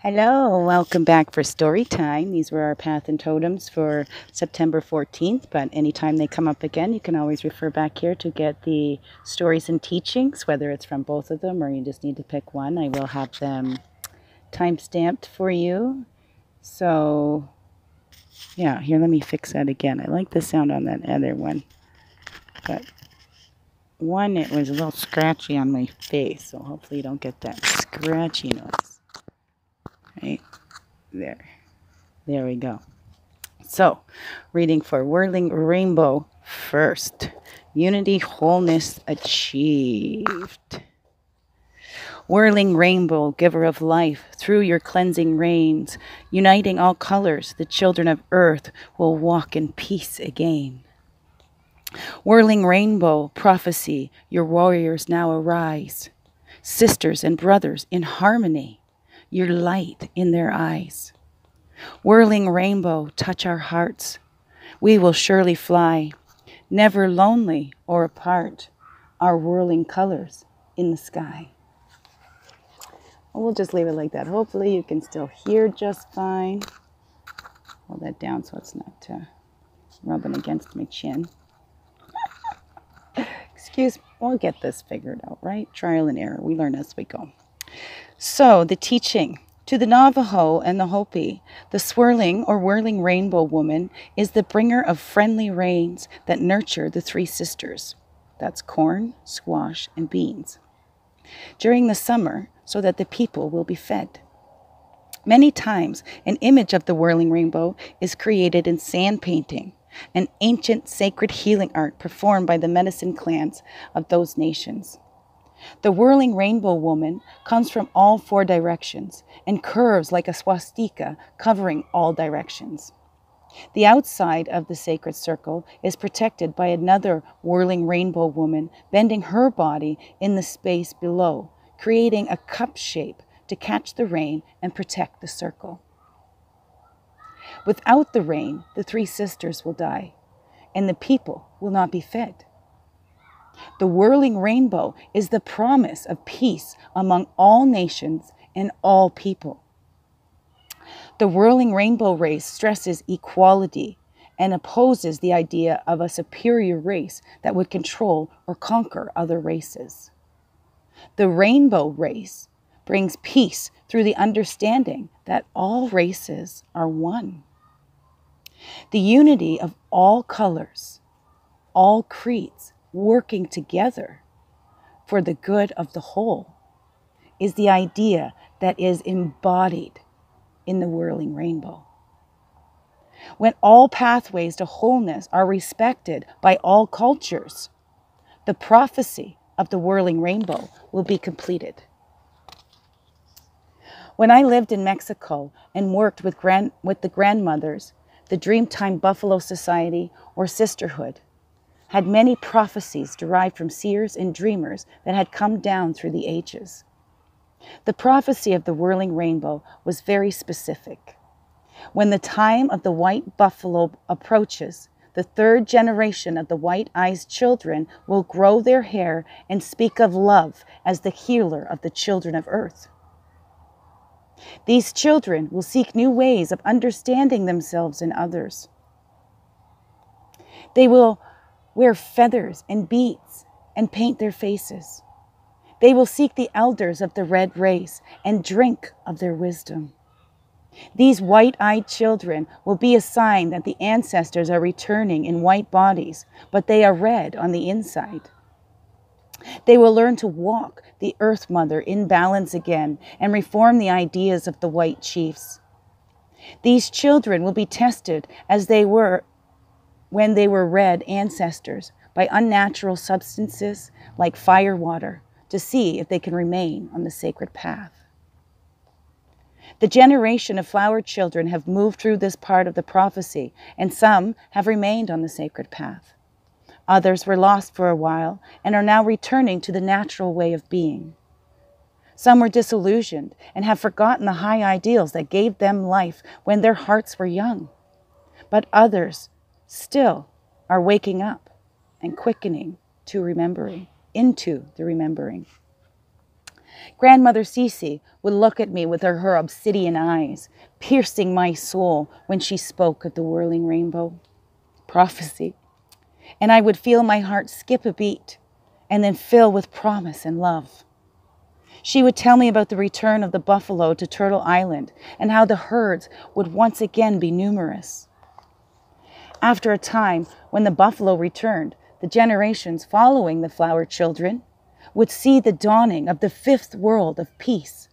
Hello, welcome back for story time. These were our path and totems for September 14th, but anytime they come up again, you can always refer back here to get the stories and teachings, whether it's from both of them or you just need to pick one. I will have them time-stamped for you. So, yeah, here, let me fix that again. I like the sound on that other one, but one, it was a little scratchy on my face, so hopefully you don't get that scratchy noise. Right there. There we go. So, reading for Whirling Rainbow first. Unity, wholeness achieved. Whirling rainbow, giver of life, through your cleansing rains, uniting all colors, the children of earth will walk in peace again. Whirling rainbow, prophecy, your warriors now arise. Sisters and brothers in harmony, your light in their eyes. Whirling rainbow, touch our hearts. We will surely fly, never lonely or apart, our whirling colors in the sky. We'll just leave it like that. Hopefully you can still hear just fine. Hold that down so it's not rubbing against my chin. Excuse me. We'll get this figured out, right? Trial and error. We learn as we go. So, the teaching. To the Navajo and the Hopi, the swirling or whirling rainbow woman is the bringer of friendly rains that nurture the three sisters. That's corn, squash, and beans. During the summer, so that the people will be fed. Many times, an image of the whirling rainbow is created in sand painting, an ancient sacred healing art performed by the medicine clans of those nations. The whirling rainbow woman comes from all four directions and curves like a swastika covering all directions. The outside of the sacred circle is protected by another whirling rainbow woman bending her body in the space below, creating a cup shape to catch the rain and protect the circle. Without the rain, the three sisters will die, and the people will not be fed. The whirling rainbow is the promise of peace among all nations and all people. The whirling rainbow race stresses equality and opposes the idea of a superior race that would control or conquer other races. The rainbow race brings peace through the understanding that all races are one. The unity of all colors, all creeds, working together for the good of the whole is the idea that is embodied in the whirling rainbow. When all pathways to wholeness are respected by all cultures, the prophecy of the whirling rainbow will be completed. When I lived in Mexico and worked with the grandmothers, the Dreamtime Buffalo Society or Sisterhood had many prophecies derived from seers and dreamers that had come down through the ages. The prophecy of the whirling rainbow was very specific. When the time of the white buffalo approaches, the third generation of the white-eyed children will grow their hair and speak of love as the healer of the children of earth. These children will seek new ways of understanding themselves and others. They will wear feathers and beads and paint their faces. They will seek the elders of the red race and drink of their wisdom. These white-eyed children will be a sign that the ancestors are returning in white bodies, but they are red on the inside. They will learn to walk the Earth Mother in balance again and reform the ideas of the white chiefs. These children will be tested as they were when they were red ancestors by unnatural substances like fire water to see if they can remain on the sacred path. The generation of flower children have moved through this part of the prophecy, and some have remained on the sacred path. Others were lost for a while and are now returning to the natural way of being. Some were disillusioned and have forgotten the high ideals that gave them life when their hearts were young. But others still are waking up and quickening to remembering, into the remembering. Grandmother Cece would look at me with her obsidian eyes, piercing my soul when she spoke of the whirling rainbow prophecy. And I would feel my heart skip a beat and then fill with promise and love. She would tell me about the return of the buffalo to Turtle Island and how the herds would once again be numerous. After a time, when the buffalo returned, the generations following the flower children would see the dawning of the fifth world of peace.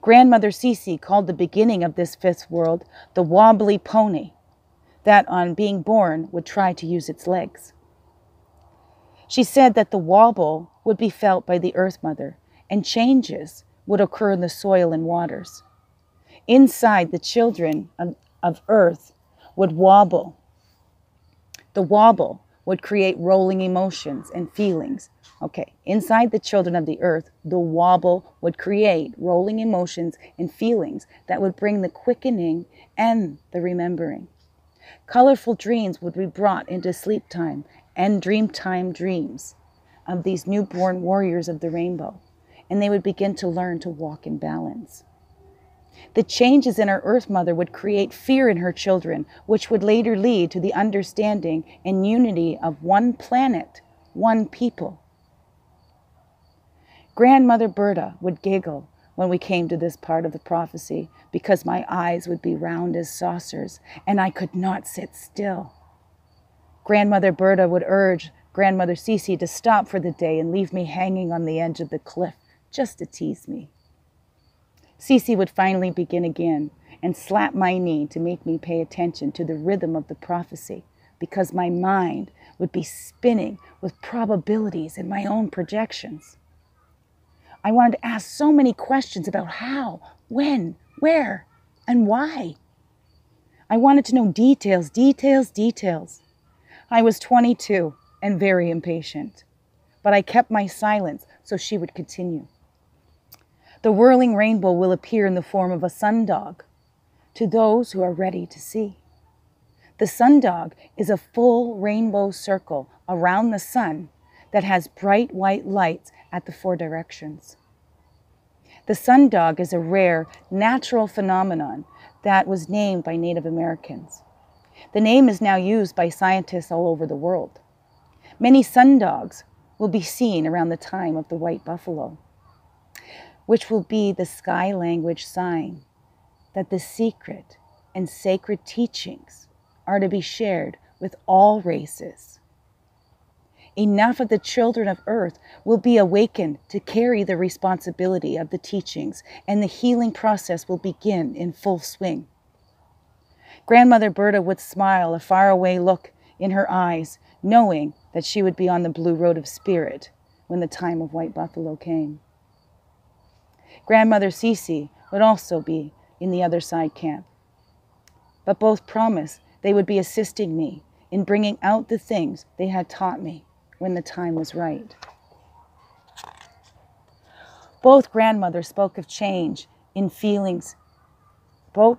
Grandmother Cece called the beginning of this fifth world the wobbly pony that on being born would try to use its legs. She said that the wobble would be felt by the Earth Mother and changes would occur in the soil and waters. Inside, the children of Earth would wobble. The wobble would create rolling emotions and feelings. Okay, inside the children of the Earth, the wobble would create rolling emotions and feelings that would bring the quickening and the remembering. Colorful dreams would be brought into sleep time and dreamtime dreams of these newborn warriors of the rainbow, and they would begin to learn to walk in balance. The changes in our Earth Mother would create fear in her children, which would later lead to the understanding and unity of one planet, one people. Grandmother Berta would giggle when we came to this part of the prophecy because my eyes would be round as saucers and I could not sit still. Grandmother Berta would urge Grandmother Cece to stop for the day and leave me hanging on the edge of the cliff just to tease me. Cece would finally begin again and slap my knee to make me pay attention to the rhythm of the prophecy because my mind would be spinning with probabilities and my own projections. I wanted to ask so many questions about how, when, where, and why. I wanted to know details, details, details. I was 22 and very impatient, but I kept my silence so she would continue. The whirling rainbow will appear in the form of a sundog to those who are ready to see. The sundog is a full rainbow circle around the sun that has bright white lights at the four directions. The sundog is a rare natural phenomenon that was named by Native Americans. The name is now used by scientists all over the world. Many sundogs will be seen around the time of the white buffalo, which will be the sky language sign that the secret and sacred teachings are to be shared with all races. Enough of the children of Earth will be awakened to carry the responsibility of the teachings, and the healing process will begin in full swing. Grandmother Berta would smile, a faraway look in her eyes, knowing that she would be on the blue road of spirit when the time of white buffalo came. Grandmother Cece would also be in the other side camp, but both promised they would be assisting me in bringing out the things they had taught me when the time was right. Both grandmothers spoke of change in feelings. Both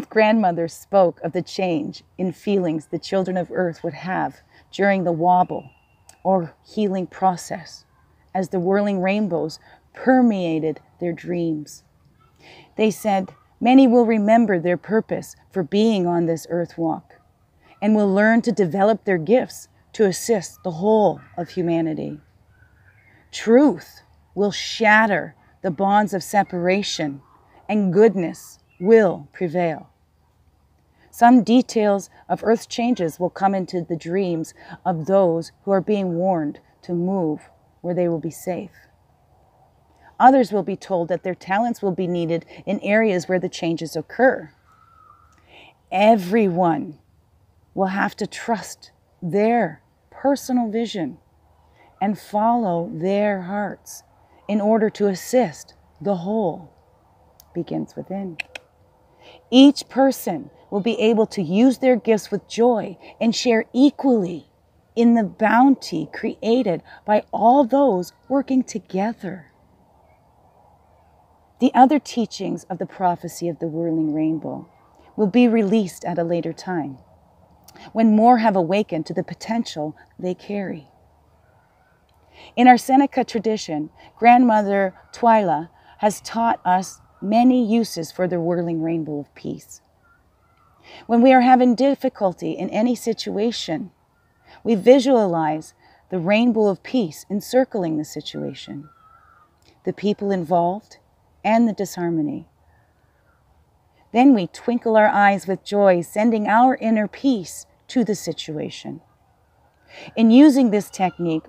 grandmothers spoke of the change in feelings the children of Earth would have during the wobble or healing process as the whirling rainbows permeated their dreams. They said, many will remember their purpose for being on this earth walk and will learn to develop their gifts to assist the whole of humanity. Truth will shatter the bonds of separation and goodness will prevail. Some details of Earth's changes will come into the dreams of those who are being warned to move where they will be safe. Others will be told that their talents will be needed in areas where the changes occur. Everyone will have to trust their personal vision and follow their hearts in order to assist the whole. Begins within. Each person will be able to use their gifts with joy and share equally in the bounty created by all those working together. The other teachings of the prophecy of the whirling rainbow will be released at a later time, when more have awakened to the potential they carry. In our Seneca tradition, Grandmother Twyla has taught us many uses for the whirling rainbow of peace. When we are having difficulty in any situation, we visualize the rainbow of peace encircling the situation, the people involved, and the disharmony. Then we twinkle our eyes with joy, sending our inner peace to the situation. In using this technique,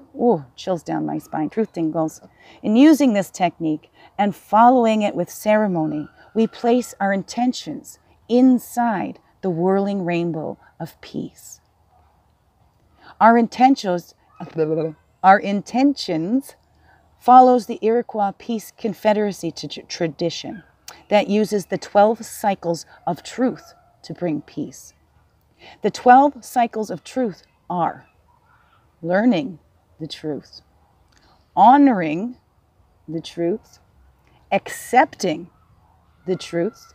chills down my spine, truth tingles. In using this technique and following it with ceremony, we place our intentions inside the whirling rainbow of peace. Our intentions follows the Iroquois Peace Confederacy tradition that uses the 12 cycles of truth to bring peace. The 12 cycles of truth are learning the truth, honoring the truth, accepting the truth,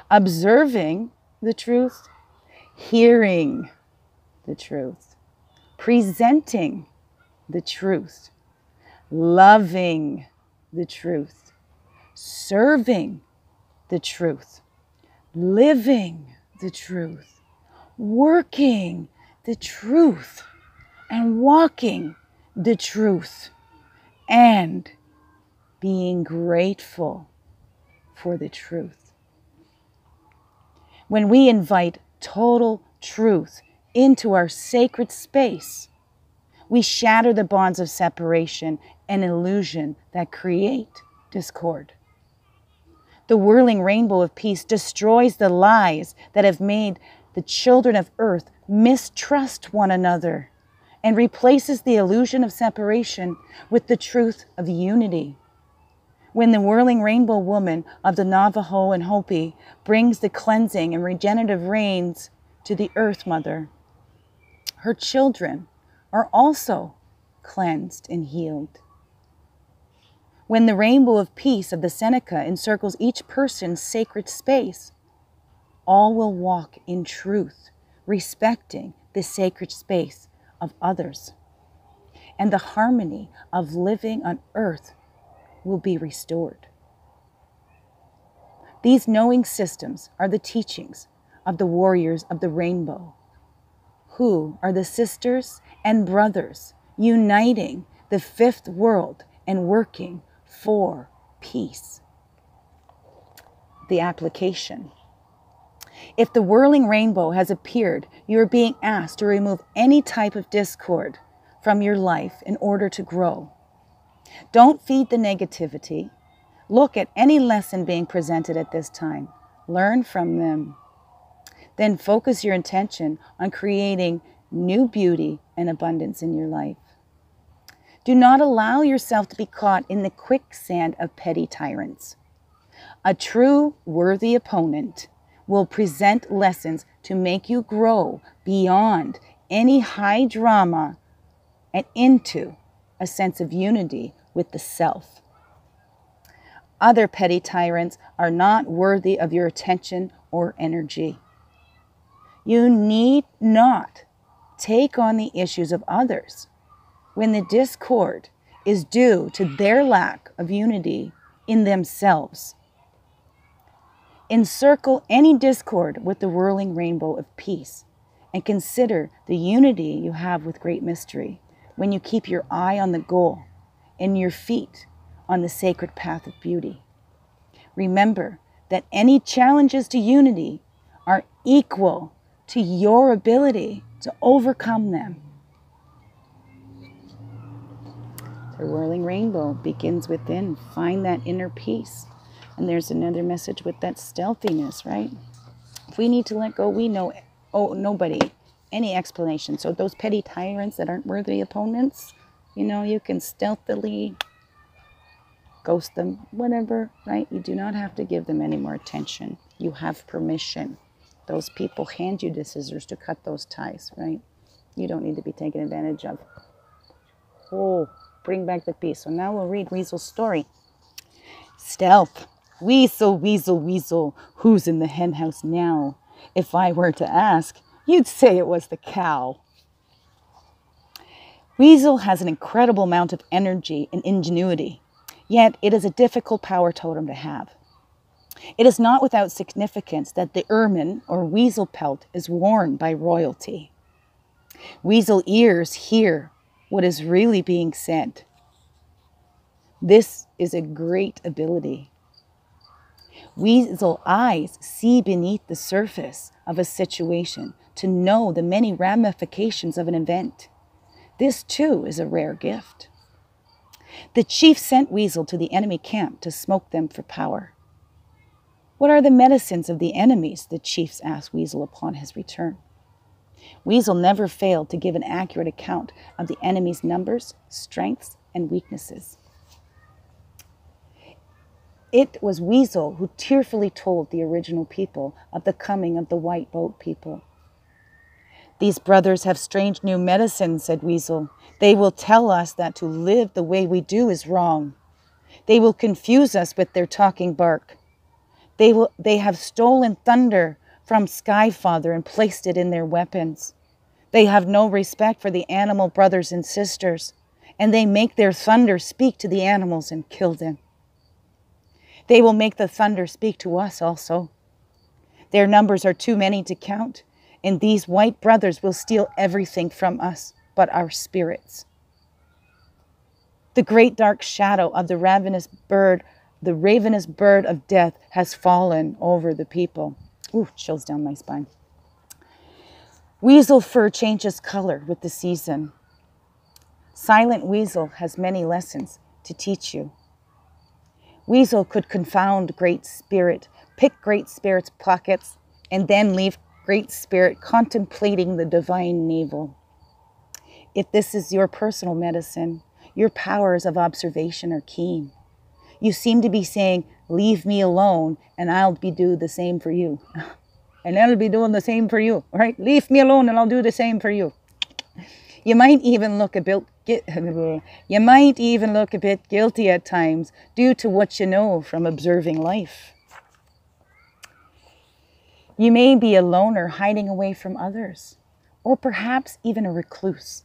observing the truth, hearing the truth, presenting the truth, loving the truth, serving the truth, living the truth, working the truth, and walking the truth, and being grateful for the truth. When we invite total truth into our sacred space, we shatter the bonds of separation and illusion that create discord. The whirling rainbow of peace destroys the lies that have made the children of earth mistrust one another and replaces the illusion of separation with the truth of unity. When the whirling rainbow woman of the Navajo and Hopi brings the cleansing and regenerative rains to the Earth Mother, her children are also cleansed and healed. When the rainbow of peace of the Seneca encircles each person's sacred space, all will walk in truth, respecting the sacred space of others. And the harmony of living on earth will be restored. These knowing systems are the teachings of the warriors of the rainbow, who are the sisters and brothers uniting the fifth world and working for peace. The application. If the whirling rainbow has appeared, you are being asked to remove any type of discord from your life in order to grow. Don't feed the negativity. Look at any lesson being presented at this time. Learn from them. Then focus your intention on creating new beauty and abundance in your life. Do not allow yourself to be caught in the quicksand of petty tyrants. A true worthy opponent will present lessons to make you grow beyond any high drama and into a sense of unity with the self. Other petty tyrants are not worthy of your attention or energy. You need not take on the issues of others when the discord is due to their lack of unity in themselves. Encircle any discord with the whirling rainbow of peace and consider the unity you have with Great Mystery when you keep your eye on the goal and your feet on the sacred path of beauty. Remember that any challenges to unity are equal to your ability to overcome them. The whirling rainbow begins within. Find that inner peace. And there's another message with that stealthiness, right? If we need to let go, we know, nobody, any explanation. So those petty tyrants that aren't worthy opponents, you can stealthily ghost them, whatever, right? You do not have to give them any more attention. You have permission. Those people hand you the scissors to cut those ties, right? You don't need to be taken advantage of. Bring back the peace. So now we'll read Weasel's story. Stealth. Weasel, weasel, weasel, who's in the hen house now? If I were to ask, you'd say it was the cow. Weasel has an incredible amount of energy and ingenuity, yet it is a difficult power totem to have. It is not without significance that the ermine or weasel pelt is worn by royalty. Weasel ears hear what is really being said. This is a great ability. Weasel eyes see beneath the surface of a situation to know the many ramifications of an event. This too is a rare gift. The chief sent Weasel to the enemy camp to smoke them for power. What are the medicines of the enemies? The chiefs asked Weasel upon his return. Weasel never failed to give an accurate account of the enemy's numbers, strengths, and weaknesses. It was Weasel who tearfully told the original people of the coming of the white boat people. These brothers have strange new medicines, said Weasel. They will tell us that to live the way we do is wrong. They will confuse us with their talking bark. They have stolen thunder from Skyfather and placed it in their weapons. They have no respect for the animal brothers and sisters, and they make their thunder speak to the animals and kill them. They will make the thunder speak to us also. Their numbers are too many to count, and these white brothers will steal everything from us but our spirits. The great dark shadow of the ravenous bird of death has fallen over the people. Ooh, chills down my spine. Weasel fur changes color with the season. Silent Weasel has many lessons to teach you. Weasel could confound Great Spirit, pick Great Spirit's pockets, and then leave Great Spirit contemplating the divine navel. If this is your personal medicine, your powers of observation are keen. You seem to be saying, leave me alone, and I'll do the same for you. And I'll be doing the same for you, right? Leave me alone, and I'll do the same for you. You might even look a bit guilty at times due to what you know from observing life. You may be a loner hiding away from others, or perhaps even a recluse.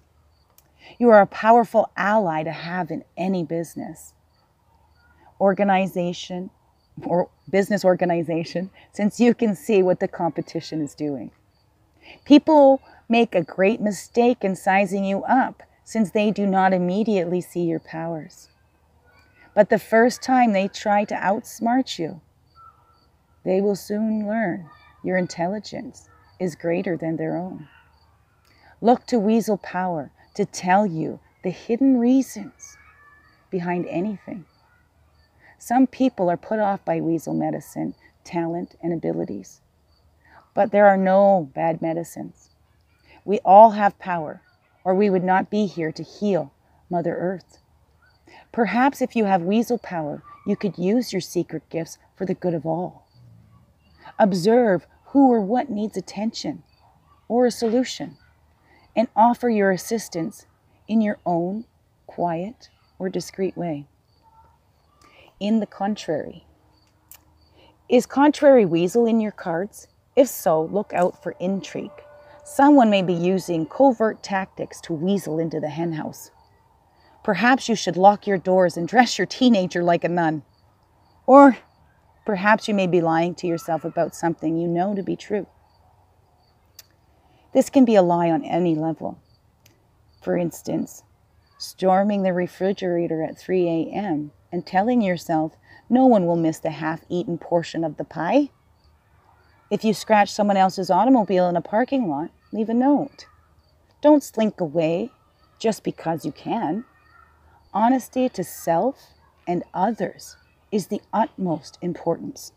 You are a powerful ally to have in any business organization, since you can see what the competition is doing. People make a great mistake in sizing you up since they do not immediately see your powers. But the first time they try to outsmart you, they will soon learn your intelligence is greater than their own. Look to Weasel power to tell you the hidden reasons behind anything. Some people are put off by Weasel medicine, talent, and abilities. But there are no bad medicines. We all have power, or we would not be here to heal Mother Earth. Perhaps if you have Weasel power, you could use your secret gifts for the good of all. Observe who or what needs attention or a solution, and offer your assistance in your own quiet or discreet way. In the contrary. Is contrary Weasel in your cards? If so, look out for intrigue. Someone may be using covert tactics to weasel into the henhouse. Perhaps you should lock your doors and dress your teenager like a nun. Or perhaps you may be lying to yourself about something you know to be true. This can be a lie on any level. For instance, storming the refrigerator at 3 a.m. and telling yourself no one will miss the half-eaten portion of the pie. If you scratch someone else's automobile in a parking lot, leave a note. Don't slink away just because you can. Honesty to self and others is the utmost importance.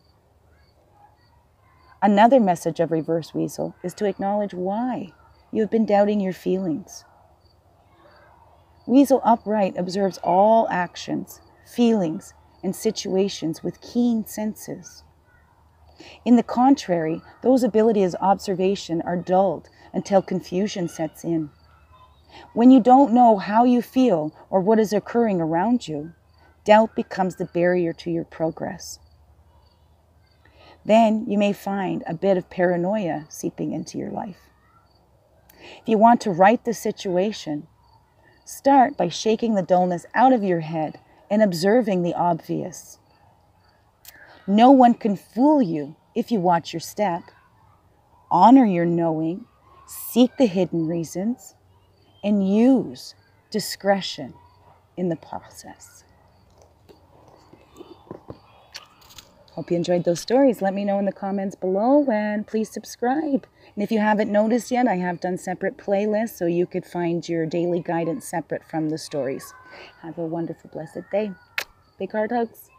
Another message of Reverse Weasel is to acknowledge why you have been doubting your feelings. Weasel Upright observes all actions, feelings, and situations with keen senses. In the contrary, those abilities of observation are dulled until confusion sets in. When you don't know how you feel or what is occurring around you, doubt becomes the barrier to your progress. Then you may find a bit of paranoia seeping into your life. If you want to right the situation, Start by shaking the dullness out of your head and observing the obvious. No one can fool you if you watch your step. Honor your knowing, seek the hidden reasons, and use discretion in the process. Hope you enjoyed those stories. Let me know in the comments below, and please subscribe. And if you haven't noticed yet, I have done separate playlists so you could find your daily guidance separate from the stories. Have a wonderful, blessed day. Big heart hugs.